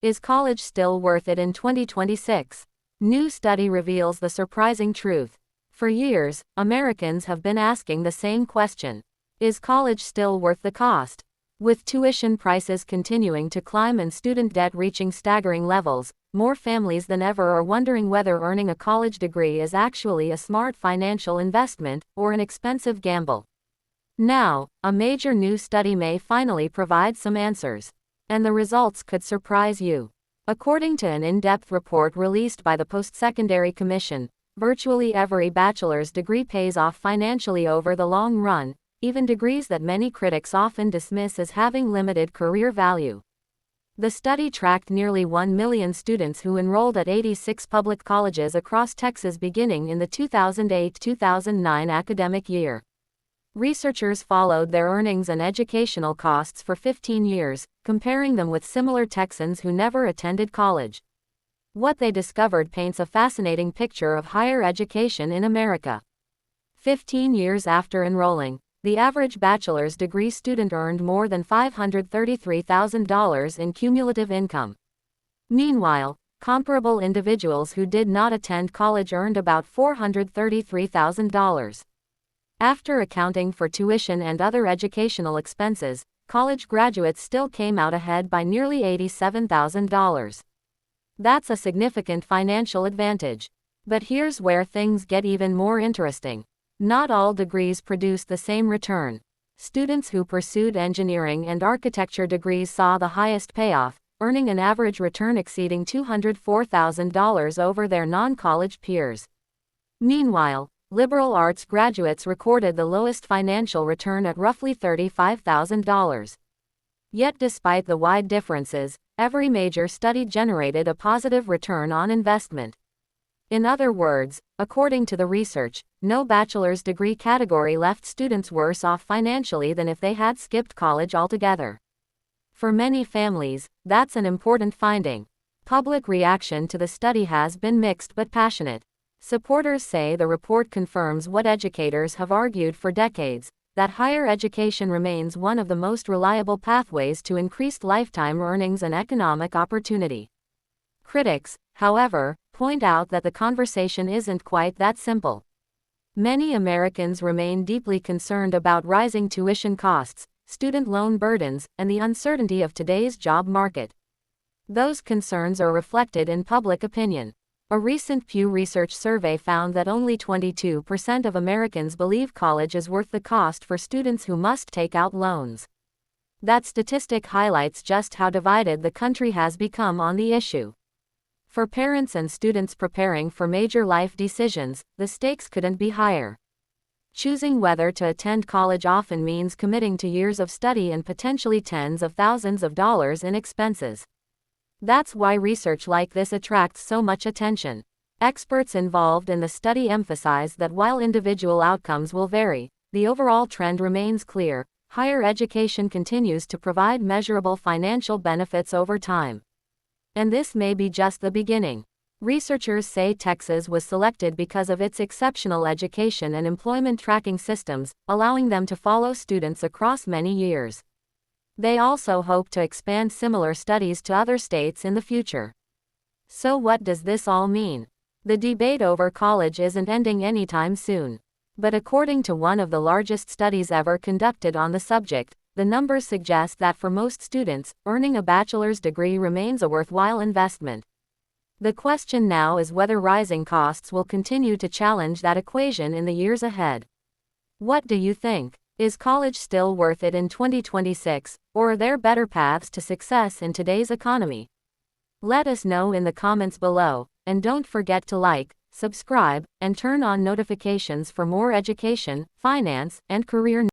Is college still worth it in 2026? New study reveals the surprising truth. For years, Americans have been asking the same question. Is college still worth the cost? With tuition prices continuing to climb and student debt reaching staggering levels, more families than ever are wondering whether earning a college degree is actually a smart financial investment or an expensive gamble. Now, a major new study may finally provide some answers. And the results could surprise you. According to an in-depth report released by the Post-Secondary Commission, virtually every bachelor's degree pays off financially over the long run, even degrees that many critics often dismiss as having limited career value. The study tracked nearly 1 million students who enrolled at 86 public colleges across Texas beginning in the 2008-2009 academic year. Researchers followed their earnings and educational costs for 15 years, comparing them with similar Texans who never attended college. What they discovered paints a fascinating picture of higher education in America. 15 years after enrolling, the average bachelor's degree student earned more than $533,000 in cumulative income. Meanwhile, comparable individuals who did not attend college earned about $433,000. After accounting for tuition and other educational expenses, college graduates still came out ahead by nearly $87,000. That's a significant financial advantage. But here's where things get even more interesting. Not all degrees produce the same return. Students who pursued engineering and architecture degrees saw the highest payoff, earning an average return exceeding $204,000 over their non-college peers. Meanwhile, liberal arts graduates recorded the lowest financial return at roughly $35,000. Yet despite the wide differences, every major study generated a positive return on investment. In other words, according to the research, no bachelor's degree category left students worse off financially than if they had skipped college altogether. For many families, that's an important finding. Public reaction to the study has been mixed but passionate. Supporters say the report confirms what educators have argued for decades, that higher education remains one of the most reliable pathways to increased lifetime earnings and economic opportunity. Critics, however, point out that the conversation isn't quite that simple. Many Americans remain deeply concerned about rising tuition costs, student loan burdens, and the uncertainty of today's job market. Those concerns are reflected in public opinion. A recent Pew Research survey found that only 22% of Americans believe college is worth the cost for students who must take out loans. That statistic highlights just how divided the country has become on the issue. For parents and students preparing for major life decisions, the stakes couldn't be higher. Choosing whether to attend college often means committing to years of study and potentially tens of thousands of dollars in expenses. That's why research like this attracts so much attention. Experts involved in the study emphasize that while individual outcomes will vary, the overall trend remains clear: higher education continues to provide measurable financial benefits over time. And this may be just the beginning. Researchers say Texas was selected because of its exceptional education and employment tracking systems, allowing them to follow students across many years. They also hope to expand similar studies to other states in the future. So what does this all mean? The debate over college isn't ending anytime soon. But according to one of the largest studies ever conducted on the subject, the numbers suggest that for most students, earning a bachelor's degree remains a worthwhile investment. The question now is whether rising costs will continue to challenge that equation in the years ahead. What do you think? Is college still worth it in 2026, or are there better paths to success in today's economy? Let us know in the comments below, and don't forget to like, subscribe, and turn on notifications for more education, finance, and career news.